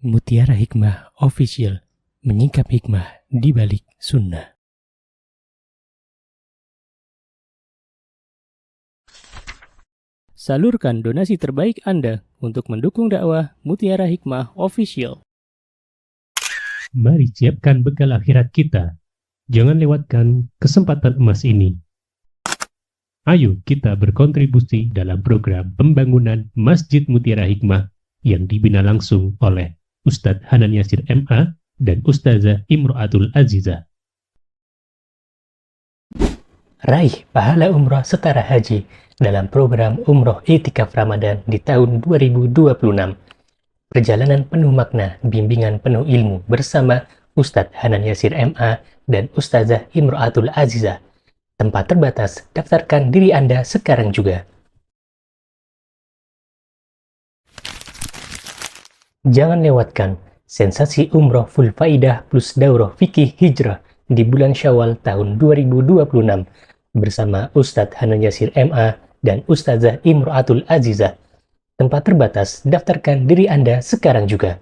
Mutiara Hikmah Official, menyingkap hikmah di balik sunnah. Salurkan donasi terbaik Anda untuk mendukung dakwah Mutiara Hikmah Official. Mari siapkan bekal akhirat kita. Jangan lewatkan kesempatan emas ini. Ayo kita berkontribusi dalam program pembangunan Masjid Mutiara Hikmah yang dibina langsung oleh Ustadz Hanan Yasir MA dan Ustazah Imro'atul Azizah. Raih pahala umroh setara haji dalam program Umroh I'tikaf Ramadan di tahun 2026. Perjalanan penuh makna, bimbingan penuh ilmu bersama Ustadz Hanan Yasir MA dan Ustazah Imro'atul Azizah. Tempat terbatas, daftarkan diri Anda sekarang juga. Jangan lewatkan sensasi umroh full faidah plus daurah fikih hijrah di bulan Syawal tahun 2026 bersama Ustadz Hanan Yasir MA dan Ustazah Imro'atul Azizah. Tempat terbatas, daftarkan diri Anda sekarang juga.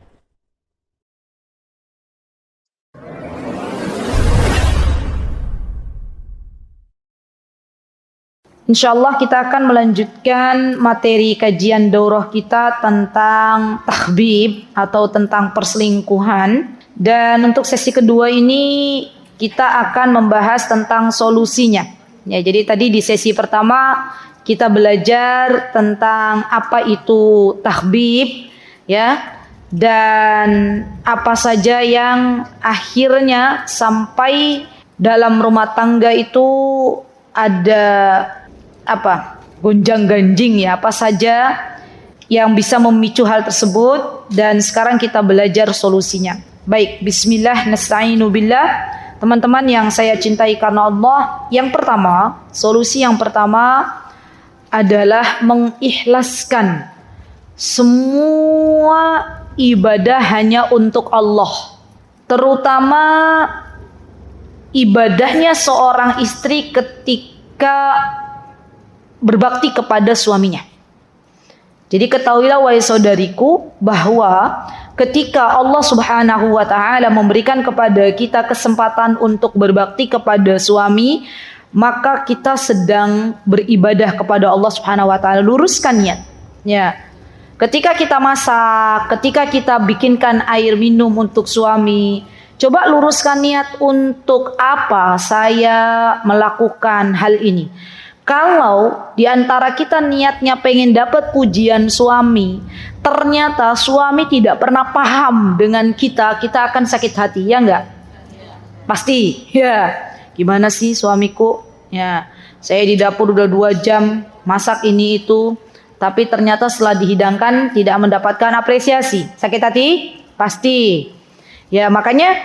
Insyaallah kita akan melanjutkan materi kajian daurah kita tentang tahbib atau tentang perselingkuhan. Dan untuk sesi kedua ini kita akan membahas tentang solusinya. Ya, jadi tadi di sesi pertama kita belajar tentang apa itu tahbib, ya, dan apa saja yang akhirnya sampai dalam rumah tangga itu ada gonjang-ganjing, ya, apa saja yang bisa memicu hal tersebut, dan sekarang kita belajar solusinya. Baik, bismillah nasta'inu billah. Teman-teman yang saya cintai karena Allah, yang pertama, solusi yang pertama adalah mengikhlaskan semua ibadah hanya untuk Allah. Terutama ibadahnya seorang istri ketika berbakti kepada suaminya. Jadi ketahuilah wahai saudariku bahwa ketika Allah Subhanahu wa taala memberikan kepada kita kesempatan untuk berbakti kepada suami, maka kita sedang beribadah kepada Allah Subhanahu wa taala. Luruskan niat. Ya. Ketika kita masak, ketika kita bikinkan air minum untuk suami, coba luruskan niat untuk apa saya melakukan hal ini. Kalau di antara kita niatnya pengen dapat pujian suami, ternyata suami tidak pernah paham dengan kita akan sakit hati, ya enggak? Pasti, ya. Gimana sih suamiku? Ya, saya di dapur udah 2 jam masak ini itu, tapi ternyata setelah dihidangkan tidak mendapatkan apresiasi. Sakit hati? Pasti. Ya, makanya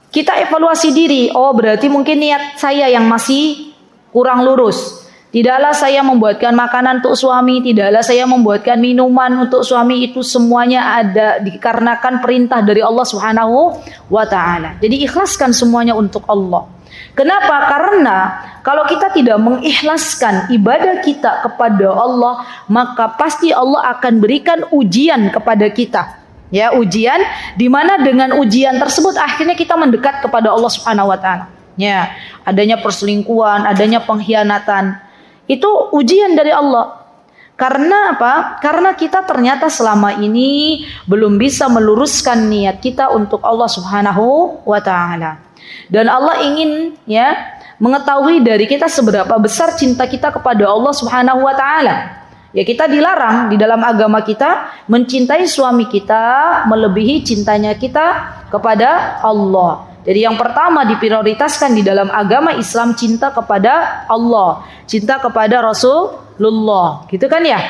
kita evaluasi diri. Oh, berarti mungkin niat saya yang masih kurang lurus. Tidaklah saya membuatkan makanan untuk suami, tidaklah saya membuatkan minuman untuk suami, itu semuanya ada dikarenakan perintah dari Allah Subhanahu wa taala. Jadi ikhlaskan semuanya untuk Allah. Kenapa? Karena kalau kita tidak mengikhlaskan ibadah kita kepada Allah, maka pasti Allah akan berikan ujian kepada kita. Ya, ujian di mana dengan ujian tersebut akhirnya kita mendekat kepada Allah Subhanahu wa taala. Ya, adanya perselingkuhan, adanya pengkhianatan, itu ujian dari Allah. Karena apa? Karena kita ternyata selama ini belum bisa meluruskan niat kita untuk Allah Subhanahu wa taala. Dan Allah ingin, ya, mengetahui dari kita seberapa besar cinta kita kepada Allah Subhanahu wa taala. Ya, kita dilarang di dalam agama kita mencintai suami kita melebihi cintanya kita kepada Allah. Jadi yang pertama diprioritaskan di dalam agama Islam cinta kepada Allah, cinta kepada Rasulullah, gitu kan ya?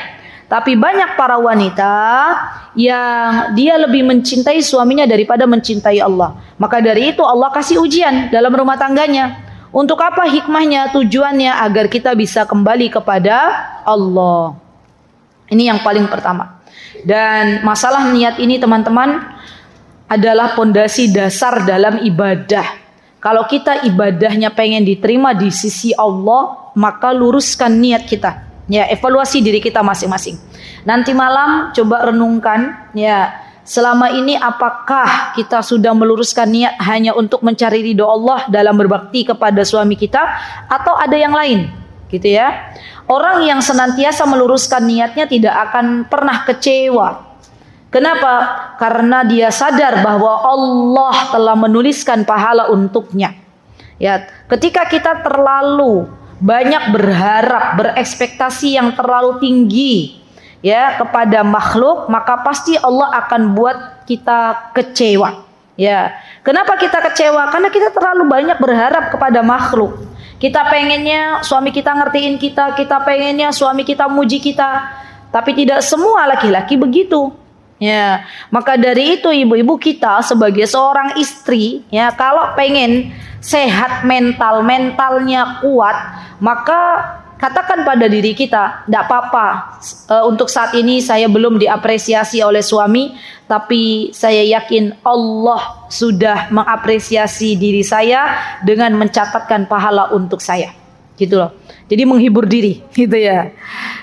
Tapi banyak para wanita yang dia lebih mencintai suaminya daripada mencintai Allah. Maka dari itu Allah kasih ujian dalam rumah tangganya. Untuk apa hikmahnya, tujuannya? Agar kita bisa kembali kepada Allah. Ini yang paling pertama. Dan masalah niat ini teman-teman adalah pondasi dasar dalam ibadah. Kalau kita ibadahnya pengen diterima di sisi Allah, maka luruskan niat kita. Ya, evaluasi diri kita masing-masing. Nanti malam coba renungkan, ya, selama ini apakah kita sudah meluruskan niat hanya untuk mencari ridho Allah dalam berbakti kepada suami kita, atau ada yang lain, gitu ya. Orang yang senantiasa meluruskan niatnya tidak akan pernah kecewa. Kenapa? Karena dia sadar bahwa Allah telah menuliskan pahala untuknya. Ya, ketika kita terlalu banyak berharap, berekspektasi yang terlalu tinggi ya kepada makhluk, maka pasti Allah akan buat kita kecewa. Ya, kenapa kita kecewa? Karena kita terlalu banyak berharap kepada makhluk. Kita pengennya suami kita ngertiin kita, kita pengennya suami kita muji kita, tapi tidak semua laki-laki begitu. Ya, maka dari itu ibu-ibu kita sebagai seorang istri, ya kalau pengen sehat mentalnya kuat, maka katakan pada diri kita, tidak apa-apa. Untuk saat ini saya belum diapresiasi oleh suami, tapi saya yakin Allah sudah mengapresiasi diri saya dengan mencatatkan pahala untuk saya. Gitu loh. Jadi menghibur diri, gitu ya.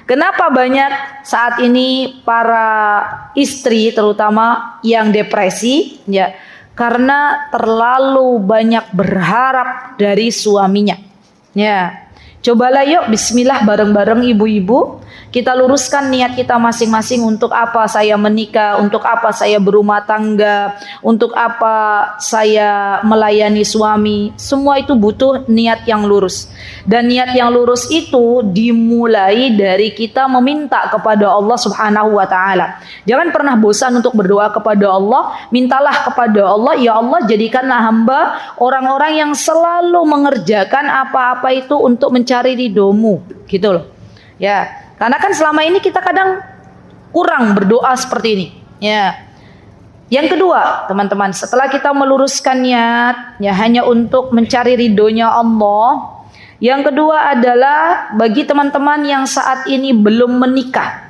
Kenapa banyak saat ini para istri terutama yang depresi, ya? Karena terlalu banyak berharap dari suaminya. Ya. Cobalah yuk bismillah bareng-bareng ibu-ibu, kita luruskan niat kita masing-masing. Untuk apa saya menikah, untuk apa saya berumah tangga, untuk apa saya melayani suami. Semua itu butuh niat yang lurus. Dan niat yang lurus itu dimulai dari kita meminta kepada Allah Subhanahu wa taala. Jangan pernah bosan untuk berdoa kepada Allah. Mintalah kepada Allah, ya Allah jadikanlah hamba orang-orang yang selalu mengerjakan apa-apa itu untuk mencari ridhomu, gitu loh. Ya, karena kan selama ini kita kadang kurang berdoa seperti ini. Ya. Yang kedua, teman-teman, setelah kita meluruskan niat ya hanya untuk mencari ridhonya Allah, yang kedua adalah bagi teman-teman yang saat ini belum menikah,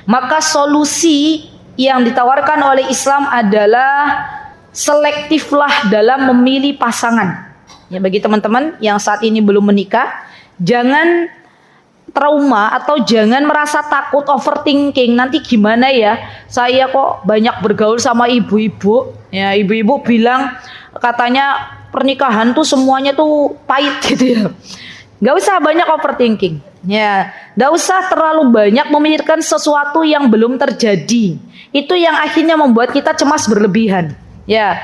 maka solusi yang ditawarkan oleh Islam adalah selektiflah dalam memilih pasangan. Ya, bagi teman-teman yang saat ini belum menikah, jangan trauma atau jangan merasa takut overthinking. Nanti gimana ya? Saya kok banyak bergaul sama ibu-ibu. Ya, ibu-ibu bilang katanya pernikahan tuh semuanya tuh pahit gitu ya. Gak usah banyak overthinking. Ya, gak usah terlalu banyak memikirkan sesuatu yang belum terjadi. Itu yang akhirnya membuat kita cemas berlebihan. Ya,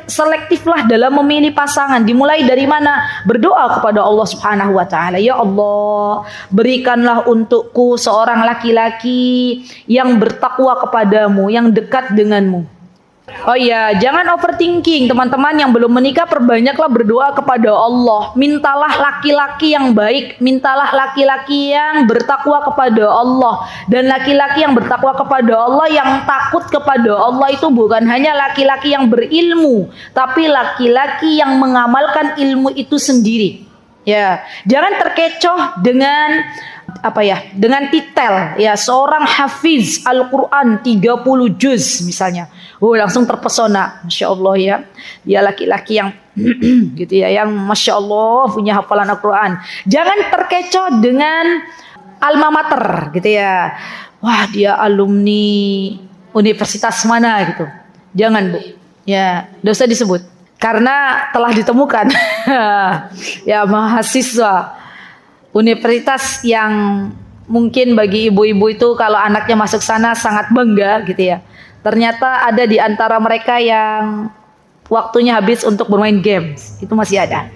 selektiflah dalam memilih pasangan. Dimulai dari mana? Berdoa kepada Allah Subhanahu wa taala. Ya Allah, berikanlah untukku seorang laki-laki yang bertakwa kepadamu, yang dekat denganmu. Oh iya, jangan overthinking. Teman-teman yang belum menikah, perbanyaklah berdoa kepada Allah. Mintalah laki-laki yang baik, mintalah laki-laki yang bertakwa kepada Allah. Dan laki-laki yang bertakwa kepada Allah, yang takut kepada Allah itu bukan hanya laki-laki yang berilmu, tapi laki-laki yang mengamalkan ilmu itu sendiri. Ya, jangan terkecoh dengan dengan titel ya, seorang hafiz Al-Quran 30 juz misalnya. Langsung terpesona, Masya Allah ya. Dia laki-laki yang gitu ya, yang Masya Allah punya hafalan Al-Quran. Jangan terkecoh dengan alma mater gitu ya. Wah, dia alumni universitas mana gitu. Jangan, Bu. Ya, dosa disebut. Karena telah ditemukan ya mahasiswa universitas yang mungkin bagi ibu-ibu itu kalau anaknya masuk sana sangat bangga gitu ya. Ternyata ada di antara mereka yang waktunya habis untuk bermain games. Itu masih ada.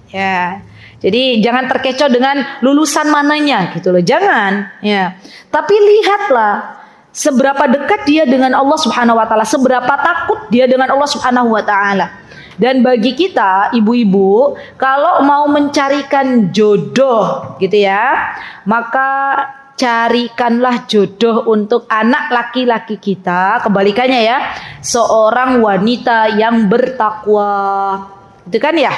Ya. Jadi jangan terkecoh dengan lulusan mananya gitu loh. Jangan, ya. Tapi lihatlah seberapa dekat dia dengan Allah Subhanahu wa taala, seberapa takut dia dengan Allah Subhanahu wa taala. Dan bagi kita ibu-ibu, kalau mau mencarikan jodoh gitu ya, maka carikanlah jodoh untuk anak laki-laki kita. Kebalikannya ya, seorang wanita yang bertakwa. Itu kan ya?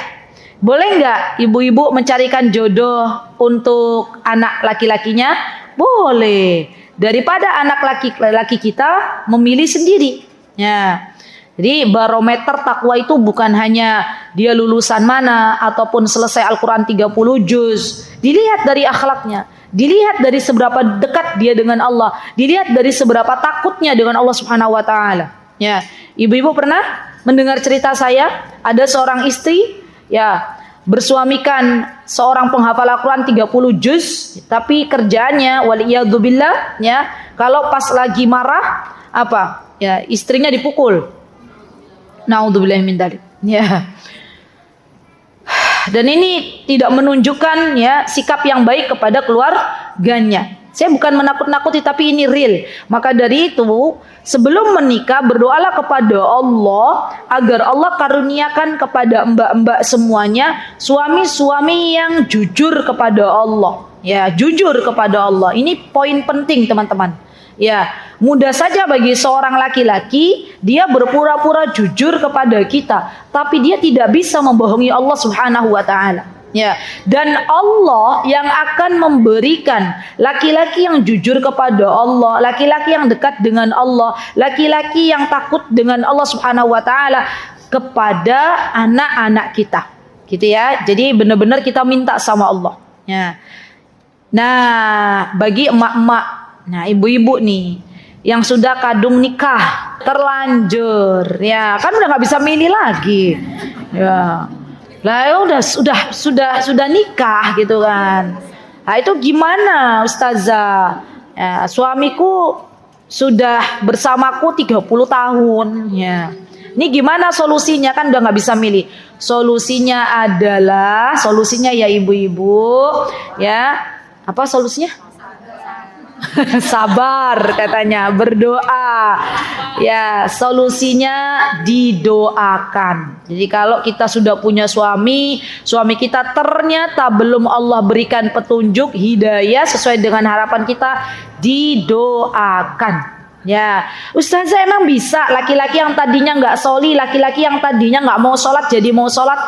Boleh nggak ibu-ibu mencarikan jodoh untuk anak laki-lakinya? Boleh. Daripada anak laki-laki kita memilih sendiri. Ya. Jadi barometer takwa itu bukan hanya dia lulusan mana ataupun selesai Al-Quran 30 juz. Dilihat dari akhlaknya. Dilihat dari seberapa dekat dia dengan Allah, dilihat dari seberapa takutnya dengan Allah Subhanahu wa taala. Ya, ibu-ibu pernah mendengar cerita saya, ada seorang istri ya bersuamikan seorang penghafal Al-Qur'an 30 juz, tapi kerjaannya waliyadzubillah ya, kalau pas lagi marah apa? Ya, istrinya dipukul. Naudzubillah min dzalik. Ya. Dan ini tidak menunjukkan ya sikap yang baik kepada keluarganya. Saya bukan menakut-nakuti, tapi ini real. Maka dari itu, sebelum menikah berdoalah kepada Allah agar Allah karuniakan kepada mbak-mbak semuanya suami-suami yang jujur kepada Allah. Ya, jujur kepada Allah. Ini poin penting, teman-teman. Ya, mudah saja bagi seorang laki-laki dia berpura-pura jujur kepada kita, tapi dia tidak bisa membohongi Allah Subhanahu wa taala. Ya, dan Allah yang akan memberikan laki-laki yang jujur kepada Allah, laki-laki yang dekat dengan Allah, laki-laki yang takut dengan Allah Subhanahu wa taala kepada anak-anak kita. Gitu ya. Jadi benar-benar kita minta sama Allah. Ya. Nah, bagi emak-emak, nah ibu-ibu nih yang sudah kadung nikah terlanjur, ya kan udah nggak bisa milih lagi, ya lah ya sudah nikah gitu kan. Nah itu gimana Ustazah? Ya, suamiku sudah bersamaku 30 tahun, ya. Ini gimana solusinya, kan udah nggak bisa milih. Solusinya ya ibu-ibu, ya. Apa solusinya? Sabar katanya, berdoa. Ya, solusinya didoakan. Jadi kalau kita sudah punya suami kita ternyata belum Allah berikan petunjuk, hidayah sesuai dengan harapan kita, didoakan. Ya, Ustazah emang bisa laki-laki yang tadinya nggak soli, laki-laki yang tadinya nggak mau sholat jadi mau sholat?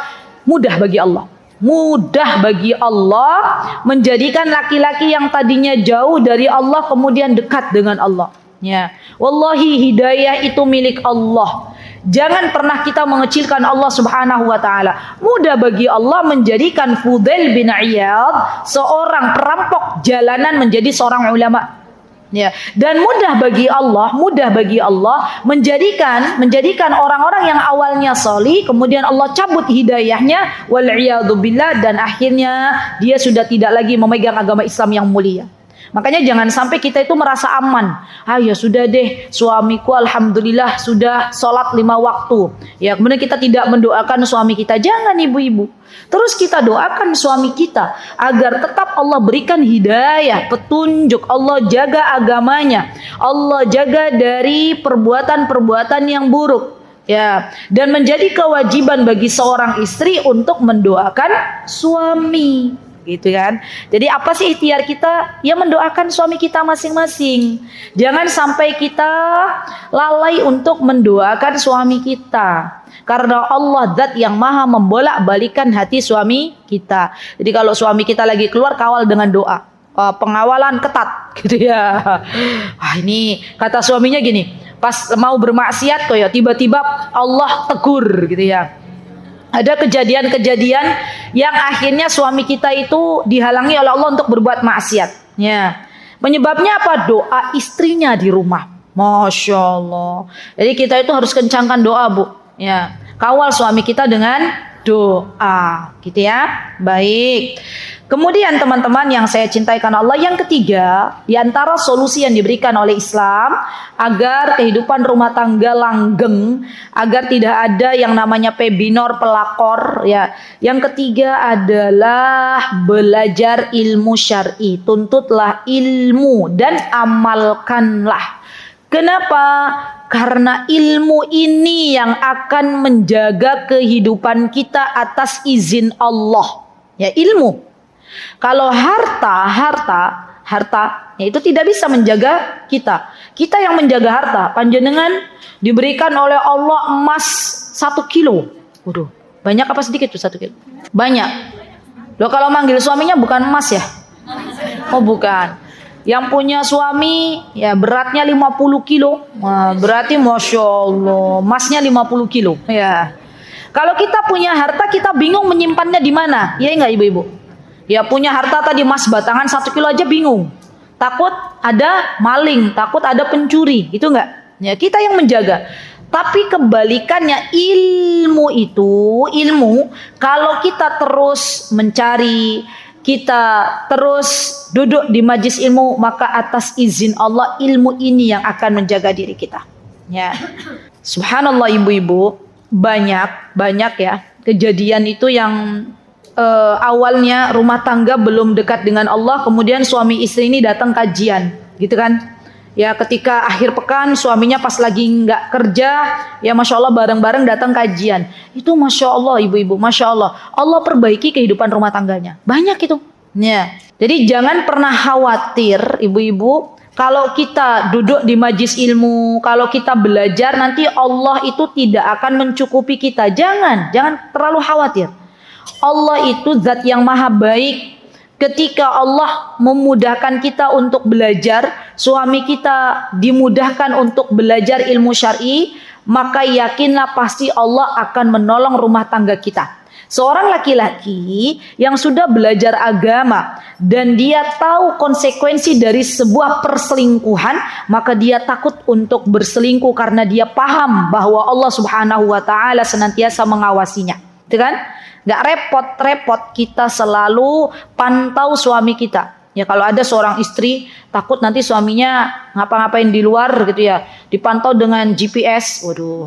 Mudah bagi Allah. Mudah bagi Allah menjadikan laki-laki yang tadinya jauh dari Allah kemudian dekat dengan Allah. Ya, wallahi hidayah itu milik Allah. Jangan pernah kita mengecilkan Allah Subhanahu wa taala. Mudah bagi Allah menjadikan Fudail bin Iyad seorang perampok jalanan menjadi seorang ulama. Ya, dan mudah bagi Allah menjadikan orang-orang yang awalnya sholih kemudian Allah cabut hidayahnya wal iyadu billah, dan akhirnya dia sudah tidak lagi memegang agama Islam yang mulia. Makanya jangan sampai kita itu merasa aman. Ya sudah deh, suamiku alhamdulillah sudah sholat 5 waktu. Ya, kemudian kita tidak mendoakan suami kita. Jangan ibu-ibu. Terus kita doakan suami kita agar tetap Allah berikan hidayah, petunjuk, Allah jaga agamanya, Allah jaga dari perbuatan-perbuatan yang buruk. Ya, dan menjadi kewajiban bagi seorang istri untuk mendoakan suami. Gitu kan. Jadi apa sih ikhtiar kita? Ya mendoakan suami kita masing-masing. Jangan sampai kita lalai untuk mendoakan suami kita. Karena Allah zat yang maha membolak-balikan hati suami kita. Jadi kalau suami kita lagi keluar, kawal dengan doa. Pengawalan ketat gitu ya. Ini kata suaminya gini, pas mau bermaksiat kok ya tiba-tiba Allah tegur gitu ya. Ada kejadian-kejadian yang akhirnya suami kita itu dihalangi oleh Allah untuk berbuat maksiat. Ya. Penyebabnya apa? Doa istrinya di rumah. Masya Allah. Jadi kita itu harus kencangkan doa, Bu. Ya. Kawal suami kita dengan doa. Gitu ya. Baik. Kemudian teman-teman yang saya cintai karena Allah, yang ketiga, di antara solusi yang diberikan oleh Islam agar kehidupan rumah tangga langgeng, agar tidak ada yang namanya pebinor, pelakor, ya. Yang ketiga adalah belajar ilmu syar'i. Tuntutlah ilmu dan amalkanlah. Kenapa? Karena ilmu ini yang akan menjaga kehidupan kita atas izin Allah. Ya, ilmu. Kalau harta ya itu tidak bisa menjaga kita. Kita yang menjaga harta. Panjenengan diberikan oleh Allah emas 1 kilo. Waduh, banyak apa sedikit tuh 1 kilo? Banyak. Loh, kalau manggil suaminya bukan emas ya? Oh bukan. Yang punya suami ya beratnya 50 kilo. Nah, berarti Masya Allah, emasnya 50 kilo. Ya. Kalau kita punya harta, kita bingung menyimpannya di mana. Iya enggak ibu-ibu? Ya punya harta tadi emas batangan 1 kilo aja bingung. Takut ada maling, takut ada pencuri, gitu enggak? Ya, kita yang menjaga. Tapi kebalikannya ilmu kalau kita terus mencari, kita terus duduk di majlis ilmu, maka atas izin Allah ilmu ini yang akan menjaga diri kita. Ya. Subhanallah ibu-ibu, banyak ya kejadian itu yang awalnya rumah tangga belum dekat dengan Allah, kemudian suami istri ini datang kajian, gitu kan? Ya ketika akhir pekan suaminya pas lagi nggak kerja, ya masya Allah bareng-bareng datang kajian. Itu masya Allah ibu-ibu, masya Allah. Allah perbaiki kehidupan rumah tangganya. Banyak itu. Ya. Jadi jangan pernah khawatir ibu-ibu. Kalau kita duduk di majlis ilmu, kalau kita belajar nanti Allah itu tidak akan mencukupi kita. Jangan terlalu khawatir. Allah itu zat yang maha baik. Ketika Allah memudahkan kita untuk belajar, suami kita dimudahkan untuk belajar ilmu syar'i, maka yakinlah pasti Allah akan menolong rumah tangga kita. Seorang laki-laki yang sudah belajar agama dan dia tahu konsekuensi dari sebuah perselingkuhan, maka dia takut untuk berselingkuh karena dia paham bahwa Allah Subhanahu wa taala senantiasa mengawasinya. Gitu kan? Gak repot-repot kita selalu pantau suami kita. Ya kalau ada seorang istri takut nanti suaminya ngapa-ngapain di luar gitu ya, dipantau dengan GPS. Waduh.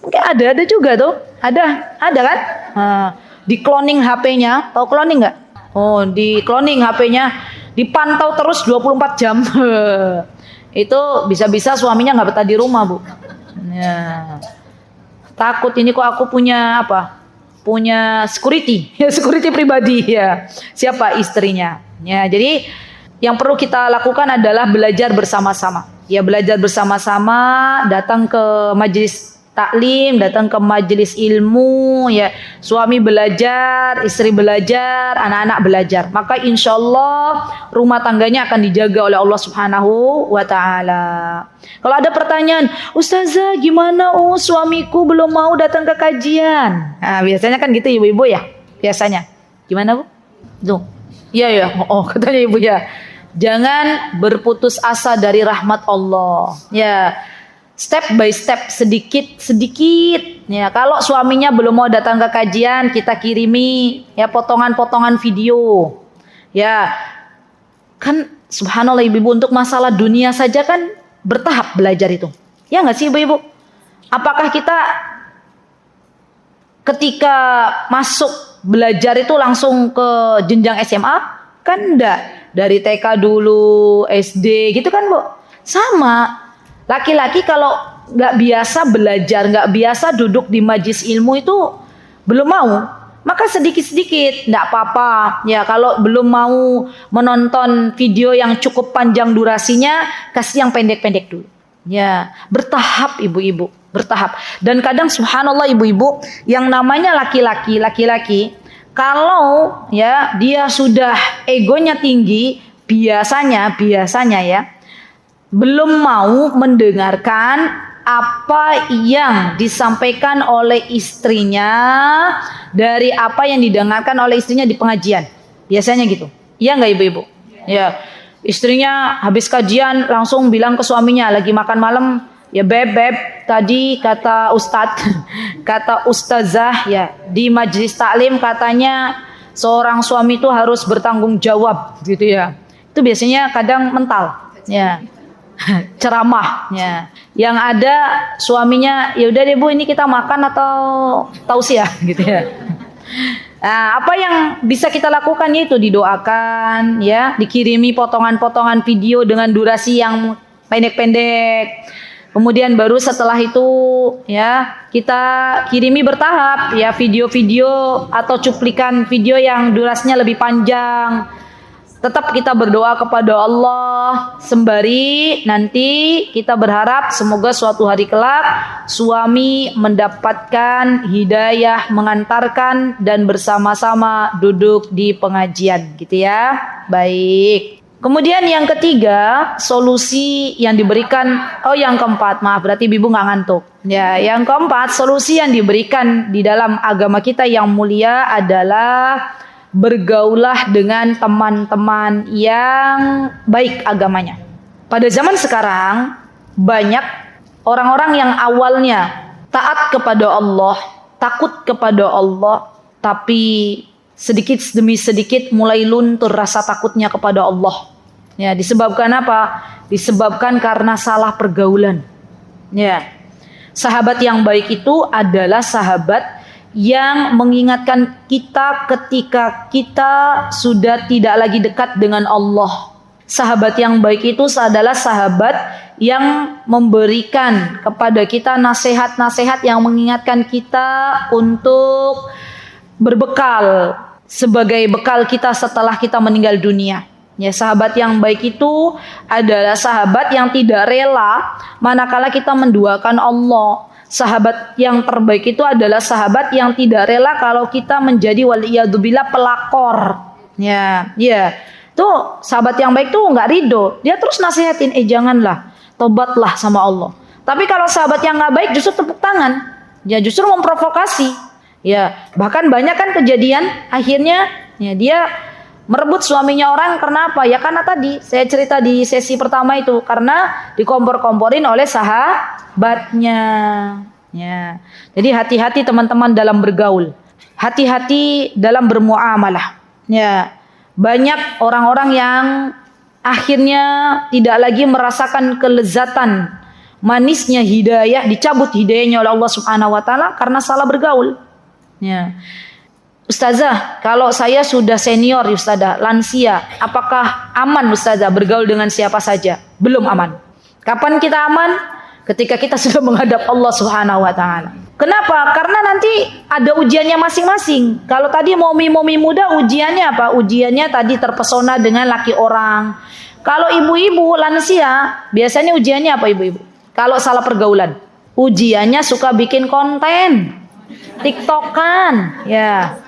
Mungkin ada juga tuh. Ada kan? Di cloning HP-nya, tahu cloning nggak? Oh, di cloning HP-nya, dipantau terus 24 jam. Itu bisa-bisa suaminya nggak betah di rumah, Bu. Ya. Takut ini kok aku punya apa? Punya security, ya security pribadi ya. Siapa istrinya? Ya, jadi yang perlu kita lakukan adalah belajar bersama-sama. Ya, belajar bersama-sama, datang ke majelis taklim, datang ke majelis ilmu, ya. Suami belajar, istri belajar, anak-anak belajar. Maka insya Allah rumah tangganya akan dijaga oleh Allah Subhanahu wa taala. Kalau ada pertanyaan, Ustazah gimana? Oh suamiku belum mau datang ke kajian. Nah, biasanya kan gitu ibu-ibu ya. Biasanya. Gimana Bu? Tuh. Iya ya. Oh katanya ibu ya. Jangan berputus asa dari rahmat Allah. Ya. Step by step, sedikit. Ya, kalau suaminya belum mau datang ke kajian, kita kirimi ya potongan-potongan video. Ya. Kan subhanallah ibu-ibu, untuk masalah dunia saja kan bertahap belajar itu. Ya enggak sih ibu-ibu? Apakah kita ketika masuk belajar itu langsung ke jenjang SMA? Kan enggak. Dari TK dulu, SD gitu kan Bu? Sama. Laki-laki kalau nggak biasa belajar, nggak biasa duduk di majlis ilmu itu belum mau, maka sedikit-sedikit nggak apa-apa. Ya kalau belum mau menonton video yang cukup panjang durasinya, kasih yang pendek-pendek dulu. Ya bertahap ibu-ibu, bertahap. Dan kadang subhanallah ibu-ibu, yang namanya laki-laki kalau ya dia sudah egonya tinggi, biasanya ya belum mau mendengarkan apa yang disampaikan oleh istrinya dari apa yang didengarkan oleh istrinya di pengajian. Biasanya gitu. Iya enggak ibu-ibu? Ya. Istrinya habis kajian langsung bilang ke suaminya lagi makan malam, ya beb, tadi kata ustazah ya di majlis taklim katanya seorang suami itu harus bertanggung jawab gitu ya. Itu biasanya kadang mental. Ya. Ceramahnya yang ada suaminya ya udah deh Bu ini kita makan atau tausiah gitu ya. Nah, apa yang bisa kita lakukan yaitu didoakan ya, dikirimi potongan-potongan video dengan durasi yang pendek-pendek. Kemudian baru setelah itu ya kita kirimi bertahap ya video-video atau cuplikan video yang durasinya lebih panjang. Tetap kita berdoa kepada Allah sembari nanti kita berharap semoga suatu hari kelak suami mendapatkan hidayah mengantarkan dan bersama-sama duduk di pengajian gitu ya. Baik. Kemudian yang ketiga, solusi yang diberikan, yang keempat, maaf berarti ibu nggak ngantuk. Ya, yang keempat, solusi yang diberikan di dalam agama kita yang mulia adalah bergaulah dengan teman-teman yang baik agamanya. Pada zaman sekarang banyak orang-orang yang awalnya taat kepada Allah, takut kepada Allah, tapi sedikit demi sedikit mulai luntur rasa takutnya kepada Allah. Ya, disebabkan apa? Disebabkan karena salah pergaulan. Ya. Sahabat yang baik itu adalah sahabat yang mengingatkan kita ketika kita sudah tidak lagi dekat dengan Allah. Sahabat yang baik itu adalah sahabat yang memberikan kepada kita nasihat-nasihat yang mengingatkan kita untuk berbekal sebagai bekal kita setelah kita meninggal dunia. Ya, sahabat yang baik itu adalah sahabat yang tidak rela manakala kita menduakan Allah. Sahabat yang terbaik itu adalah sahabat yang tidak rela kalau kita menjadi waliyadzubillah pelakor. Ya. Tuh sahabat yang baik tuh nggak ridho. Dia terus nasihatin, janganlah, tobatlah sama Allah. Tapi kalau sahabat yang nggak baik justru tepuk tangan. Ya, justru memprovokasi. Ya, bahkan banyak kan kejadian akhirnya ya dia merebut suaminya orang karena apa? Ya karena tadi saya cerita di sesi pertama itu, karena dikompor-komporin oleh sahabatnya. Ya. Jadi hati-hati teman-teman dalam bergaul. Hati-hati dalam bermuamalah. Ya. Banyak orang-orang yang akhirnya tidak lagi merasakan kelezatan manisnya hidayah, dicabut hidayahnya oleh Allah Subhanahu wa taala karena salah bergaul. Ya. Ustazah, kalau saya sudah senior, Ustazah, lansia, apakah aman Ustazah bergaul dengan siapa saja? Belum aman. Kapan kita aman? Ketika kita sudah menghadap Allah Subhanahu wa taala. Kenapa? Karena nanti ada ujiannya masing-masing. Kalau tadi momi-momi muda ujiannya apa? Ujiannya tadi terpesona dengan laki orang. Kalau ibu-ibu lansia, biasanya ujiannya apa ibu-ibu? Kalau salah pergaulan, ujiannya suka bikin konten, TikTokan, ya.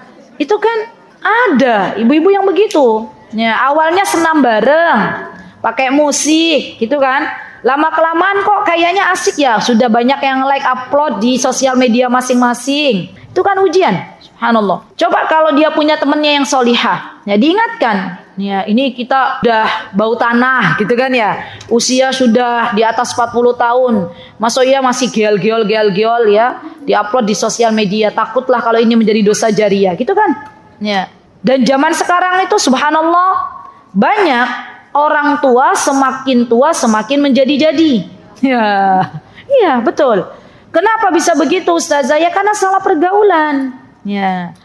Itu kan ada ibu-ibu yang begitu. Ya, awalnya senam bareng, pakai musik, gitu kan. Lama-kelamaan kok kayaknya asik ya, sudah banyak yang like upload di sosial media masing-masing. Itu kan ujian, subhanallah. Coba kalau dia punya temennya yang solihah, ya diingatkan. Ya, ini kita udah bau tanah gitu kan ya. Usia sudah di atas 40 tahun. Masa iya masih geol ya, diupload di sosial media. Takutlah kalau ini menjadi dosa jariah, gitu kan? Ya. Dan zaman sekarang itu subhanallah banyak orang tua semakin menjadi-jadi. Ya. Iya, betul. Kenapa bisa begitu Ustazah? Ya karena salah pergaulan. Ya.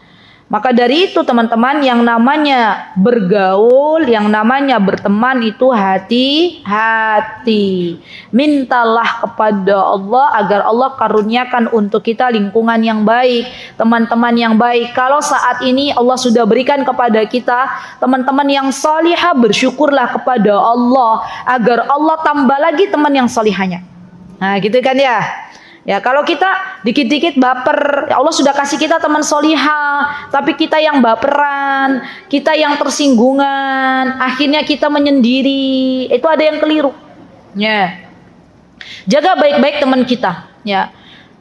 Maka dari itu teman-teman, yang namanya bergaul, yang namanya berteman itu hati-hati. Mintalah kepada Allah agar Allah karuniakan untuk kita lingkungan yang baik, teman-teman yang baik. Kalau saat ini Allah sudah berikan kepada kita teman-teman yang salihah, bersyukurlah kepada Allah agar Allah tambah lagi teman yang salihahnya. Nah, gitu kan ya. Ya, kalau kita dikit-dikit baper, Allah sudah kasih kita teman solihah, tapi kita yang baperan, kita yang tersinggungan, akhirnya kita menyendiri, itu ada yang keliru. Ya. Jaga baik-baik teman kita. Ya.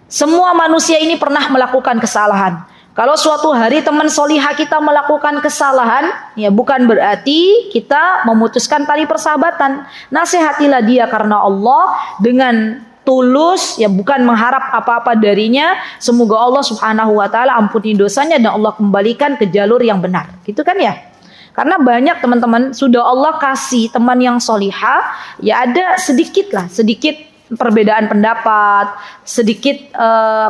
Semua manusia ini pernah melakukan kesalahan. Kalau suatu hari teman solihah kita melakukan kesalahan, ya bukan berarti kita memutuskan tali persahabatan. Nasihatilah dia karena Allah dengan tulus, ya bukan mengharap apa-apa darinya. Semoga Allah Subhanahu wa taala ampuni dosanya dan Allah kembalikan ke jalur yang benar. Gitu kan ya? Karena banyak teman-teman sudah Allah kasih teman yang solihah, ya ada sedikit perbedaan pendapat, sedikit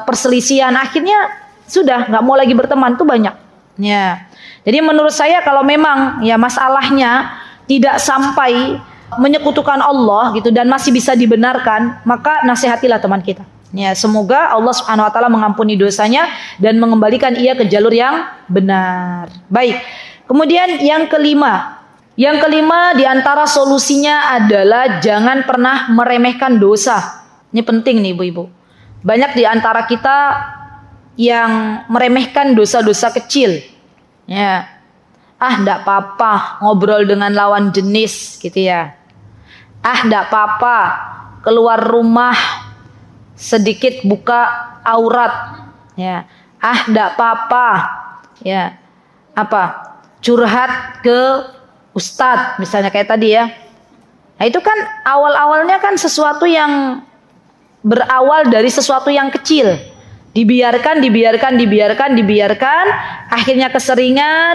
perselisihan, akhirnya sudah nggak mau lagi berteman, tuh banyak. Ya. Jadi menurut saya kalau memang ya masalahnya tidak sampai menyekutukan Allah gitu dan masih bisa dibenarkan, maka nasihatilah teman kita. Ya, semoga Allah Subhanahu wa taala mengampuni dosanya dan mengembalikan ia ke jalur yang benar. Baik. Kemudian yang kelima di antara solusinya adalah jangan pernah meremehkan dosa. Ini penting nih ibu-ibu. Banyak di antara kita yang meremehkan dosa-dosa kecil. Ya. Enggak apa-apa ngobrol dengan lawan jenis gitu ya. Enggak apa-apa keluar rumah sedikit buka aurat. Ya. Enggak apa-apa. Ya. Apa? curhat ke ustadz misalnya kayak tadi ya. Nah itu kan awal-awalnya kan sesuatu yang berawal dari sesuatu yang kecil. Dibiarkan, akhirnya keseringan,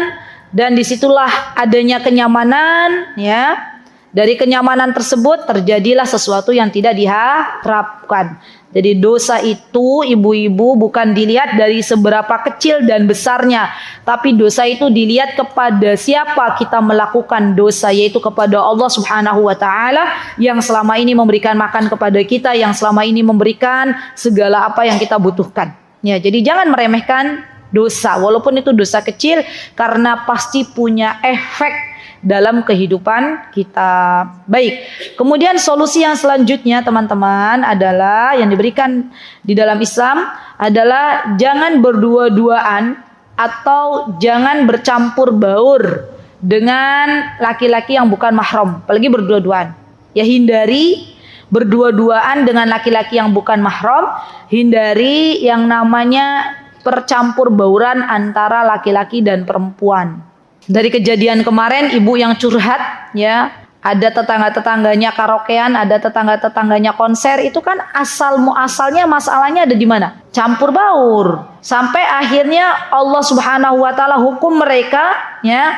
dan disitulah adanya kenyamanan ya. Dari kenyamanan tersebut terjadilah sesuatu yang tidak diharapkan. Jadi dosa itu ibu-ibu bukan dilihat dari seberapa kecil dan besarnya, tapi dosa itu dilihat kepada siapa kita melakukan dosa, yaitu kepada Allah Subhanahu wa taala yang selama ini memberikan makan kepada kita, yang selama ini memberikan segala apa yang kita butuhkan. Ya, jadi jangan meremehkan dosa walaupun itu dosa kecil, karena pasti punya efek dalam kehidupan kita. Baik, kemudian solusi yang selanjutnya teman-teman adalah yang diberikan di dalam Islam adalah jangan berdua-duaan atau jangan bercampur baur dengan laki-laki yang bukan mahram, apalagi berdua-duaan. Ya, hindari berdua-duaan dengan laki-laki yang bukan mahram, hindari yang namanya percampur bauran antara laki-laki dan perempuan. Dari kejadian kemarin ibu yang curhat ya, ada tetangga-tetangganya karaokean, ada tetangga-tetangganya konser, itu kan asal-muasalnya masalahnya ada di mana? Campur baur. Sampai akhirnya Allah Subhanahu wa taala hukum mereka ya.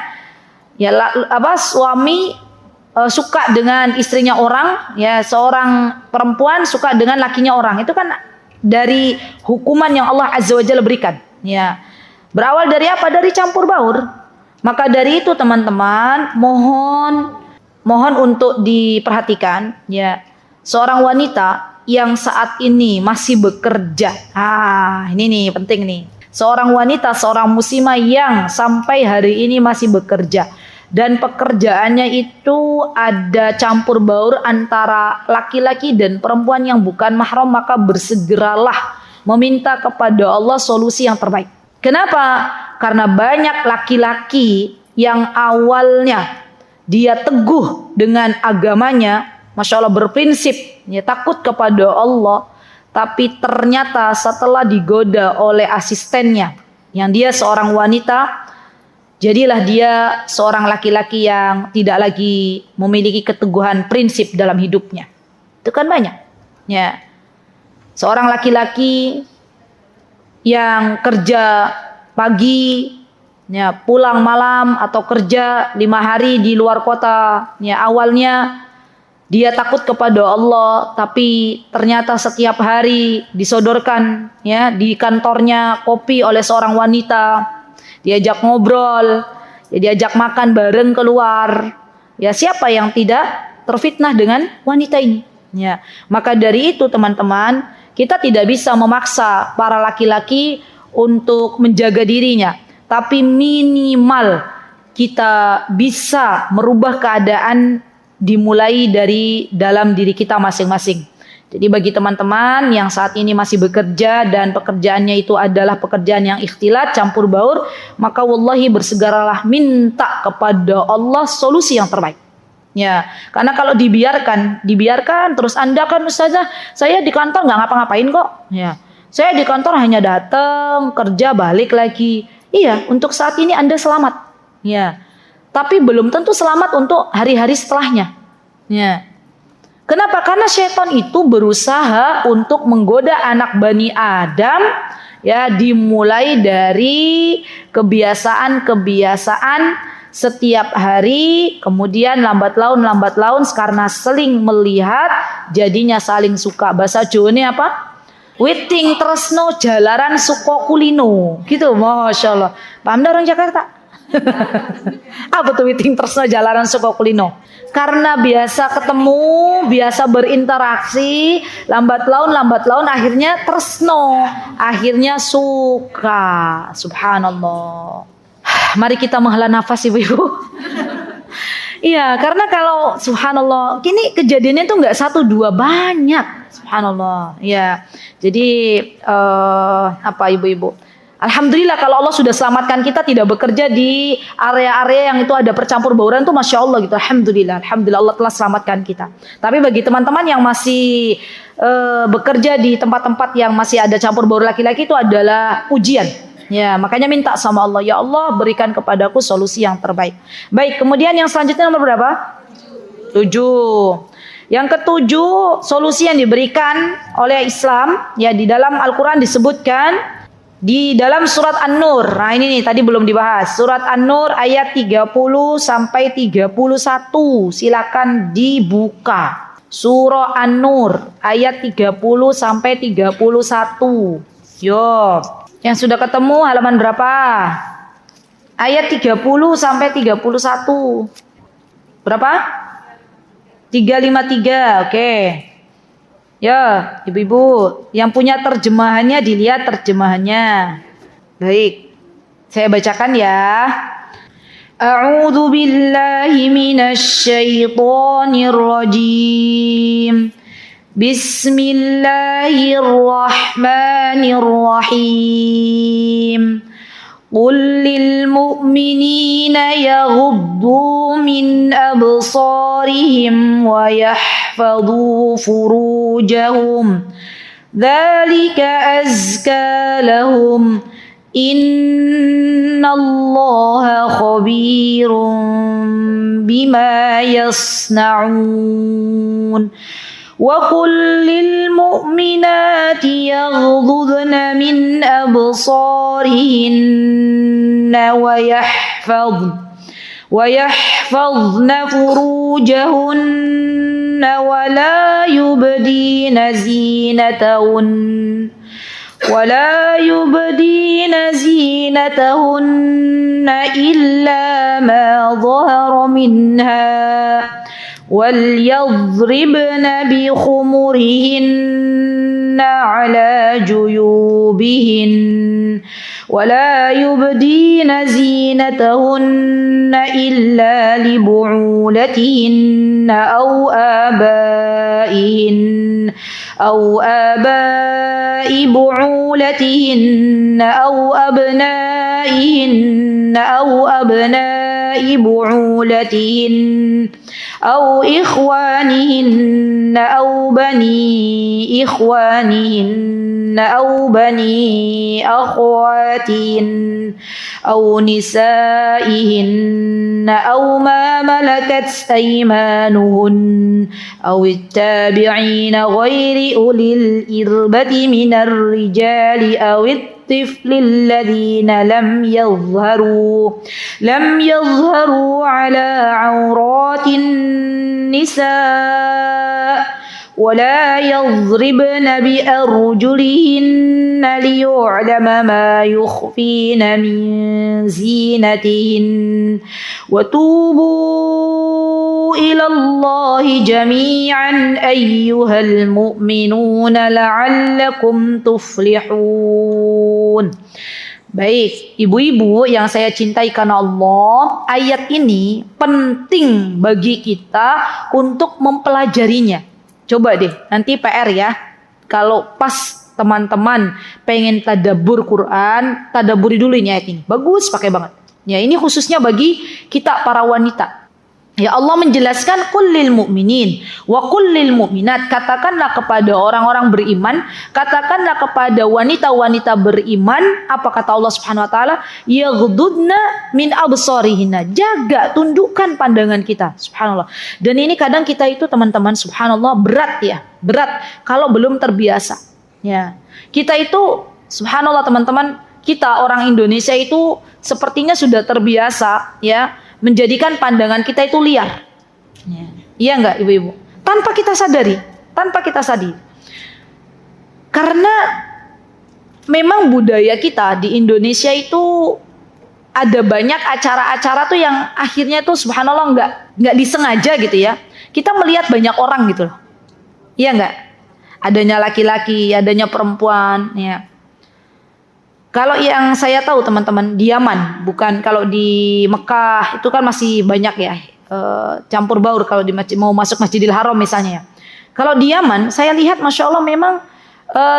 Suami suka dengan istrinya orang, ya seorang perempuan suka dengan lakinya orang. Itu kan dari hukuman yang Allah Azza wa Jalla berikan ya. Berawal dari apa? Dari campur baur. Maka dari itu teman-teman, mohon untuk diperhatikan ya, seorang wanita yang saat ini masih bekerja. Ini nih penting nih. Seorang wanita, seorang muslimah yang sampai hari ini masih bekerja dan pekerjaannya itu ada campur baur antara laki-laki dan perempuan yang bukan mahram, maka bersegeralah meminta kepada Allah solusi yang terbaik. Kenapa? Karena banyak laki-laki yang awalnya dia teguh dengan agamanya, Masya Allah berprinsip, ya, takut kepada Allah, tapi ternyata setelah digoda oleh asistennya, yang dia seorang wanita, jadilah dia seorang laki-laki yang tidak lagi memiliki keteguhan prinsip dalam hidupnya. Itu kan banyak. Ya. Seorang laki-laki yang kerja pagi, ya, pulang malam atau kerja 5 hari di luar kota, ya, awalnya dia takut kepada Allah, tapi ternyata setiap hari disodorkan ya di kantornya kopi oleh seorang wanita, diajak ngobrol, ya, diajak makan bareng keluar. Ya, siapa yang tidak terfitnah dengan wanita ini? Ya, maka dari itu teman-teman, kita tidak bisa memaksa para laki-laki untuk menjaga dirinya, tapi minimal kita bisa merubah keadaan dimulai dari dalam diri kita masing-masing. Jadi bagi teman-teman yang saat ini masih bekerja dan pekerjaannya itu adalah pekerjaan yang ikhtilat, campur baur, maka wallahi bersegeralah minta kepada Allah solusi yang terbaik. Ya, karena kalau dibiarkan terus Anda kan ustazah, saya di kantor nggak ngapa-ngapain kok. Ya, saya di kantor hanya datang, kerja, balik lagi. Iya, untuk saat ini Anda selamat. Ya, tapi belum tentu selamat untuk hari-hari setelahnya. Ya, kenapa? Karena syaitan itu berusaha untuk menggoda anak Bani Adam. Ya, dimulai dari kebiasaan setiap hari, kemudian lambat laun karena saling melihat jadinya saling suka. Bahasa Jawa ini apa? Witing tresno jalaran suko kulino. Gitu, Masya Allah. Paham dah orang Jakarta? Apa tuh witing tresno jalaran suko kulino? Karena biasa ketemu, biasa berinteraksi, lambat laun akhirnya tresno, akhirnya suka. Subhanallah. Mari kita menghela nafas ibu-ibu. Iya, karena kalau subhanallah, kini kejadiannya tuh nggak 1, 2, banyak. Subhanallah. Ya, jadi apa ibu-ibu? Alhamdulillah kalau Allah sudah selamatkan kita tidak bekerja di area-area yang itu ada percampur bauran tuh, masya Allah gitu. Alhamdulillah Allah telah selamatkan kita. Tapi bagi teman-teman yang masih bekerja di tempat-tempat yang masih ada campur baur laki-laki, itu adalah ujian. Ya, makanya minta sama Allah, ya Allah berikan kepadaku solusi yang terbaik. Baik, kemudian yang selanjutnya nomor berapa? 7. Yang ketujuh, solusi yang diberikan oleh Islam, ya di dalam Al-Quran disebutkan di dalam surat An-Nur. Nah ini nih tadi belum dibahas. Surat An-Nur ayat 30 sampai 31. Silakan dibuka. Surah An-Nur ayat 30 sampai 31. Yo, yang sudah ketemu halaman berapa? Ayat 30 sampai 31. Berapa? 353. Oke. Ya, ibu-ibu, yang punya terjemahannya dilihat terjemahannya. Baik. Saya bacakan ya. A'udzu billahi minasy syaithanir rajim. Bismillahirrahmanirrahim. Qul lil mu'minina yaghuddu min absarihim wa yahfadhu furujahum. Dzalika azka lahum. Innallaha khabirum bima yasna'un. وَقُلْ لِلْمُؤْمِنَاتِ يَغْضُضْنَ مِنْ أَبْصَارِهِنَّ وَيَحْفَظْنَ فُرُوجَهُنَّ وَلَا يُبْدِينَ زِينَتَهُنَّ إِلَّا مَا ظَهَرَ مِنْهَا وَلْيَضْرِبْنَ بِخُمُرِهِنَّ عَلَى جُيُوبِهِنَّ وَلَا يُبْدِينَ زِينَتَهُنَّ إِلَّا لِبُعُولَتِهِنَّ أَوْ آبَاءِ بُعُولَتِهِنَّ أَوْ أَبْنَائِهِنَّ أَوْ أَبْنَاءِ بُعُولَتِهِنَّ أَوْ إِخْوَانِهِنَّ أَوْ بَنِي إِخْوَانِهِنَّ أَوْ بَنِي أَخَوَاتِهِنَّ أَوْ نِسَائِهِنَّ أَوْ مَا مَلَكَتْ أَيْمَانُهُنَّ أَوِ التَّابِعِينَ غَيْرِ أُولِي الْإِرْبَةِ مِنَ الرِّجَالِ أَوِ الطفل الذين لم يظهروا على عورات النساء ولا يضربن بأرجلهن ليعلم ما يخفين من زينتهن وتوبوا إلى الله جميعا أيها المؤمنون لعلكم تفلحون. Baik, ibu-ibu yang saya cintai karena Allah, ayat ini penting bagi kita untuk mempelajarinya. Coba deh, nanti PR ya. Kalau pas teman-teman pengen tadabbur Quran, tadabburi dulu ini ayat ini. Bagus, pakai banget. Ya, ini khususnya bagi kita para wanita. Ya, Allah menjelaskan qul lil mu'minin wa qul lil mu'minat, katakanlah kepada orang-orang beriman, katakanlah kepada wanita-wanita beriman, apa kata Allah Subhanahu wa taala? Yaghdudna min absarihinna, jaga, tundukkan pandangan kita. Subhanallah. Dan ini kadang kita itu teman-teman, subhanallah, berat ya, berat kalau belum terbiasa. Ya. Kita itu subhanallah teman-teman, kita orang Indonesia itu sepertinya sudah terbiasa ya menjadikan pandangan kita itu liar. Ya. Iya enggak ibu-ibu? Tanpa kita sadari. Karena memang budaya kita di Indonesia itu ada banyak acara-acara tuh yang akhirnya tuh subhanallah enggak disengaja gitu ya. Kita melihat banyak orang gitu loh. Iya enggak? Adanya laki-laki, adanya perempuan ya. Kalau yang saya tahu teman-teman di Yaman, bukan kalau di Mekah itu kan masih banyak ya campur baur kalau di mau masuk Masjidil Haram misalnya. Kalau di Yaman saya lihat masya Allah memang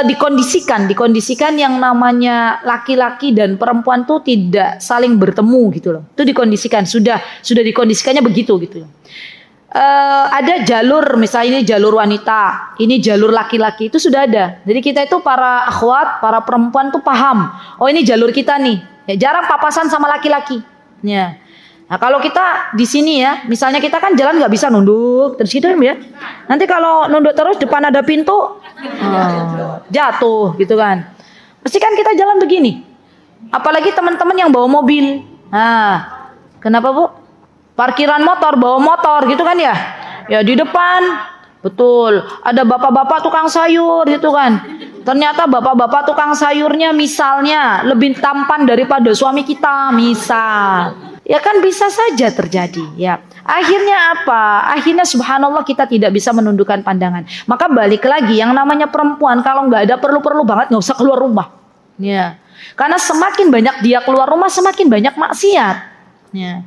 dikondisikan yang namanya laki-laki dan perempuan tuh tidak saling bertemu gitu loh. Itu dikondisikan sudah dikondisikannya begitu gitu loh. ada jalur, misalnya ini jalur wanita, ini jalur laki-laki, itu sudah ada. Jadi kita itu para akhwat, para perempuan tuh paham. Oh ini jalur kita nih. Ya, jarang papasan sama laki-laki. Ya. Nah kalau kita di sini ya, misalnya kita kan jalan nggak bisa nunduk terus gitu ya. Nanti kalau nunduk terus depan ada pintu, jatuh gitu kan. Mesti kan kita jalan begini. Apalagi teman-teman yang bawa mobil. Nah, kenapa Bu? Parkiran motor, bawa motor gitu kan ya. Ya di depan, betul. Ada bapak-bapak tukang sayur gitu kan. Ternyata bapak-bapak tukang sayurnya misalnya lebih tampan daripada suami kita, misal. Ya kan bisa saja terjadi ya. Akhirnya apa? Akhirnya subhanallah kita tidak bisa menundukkan pandangan. Maka balik lagi, yang namanya perempuan kalau nggak ada perlu-perlu banget nggak usah keluar rumah. Ya. Karena semakin banyak dia keluar rumah semakin banyak maksiat. Ya.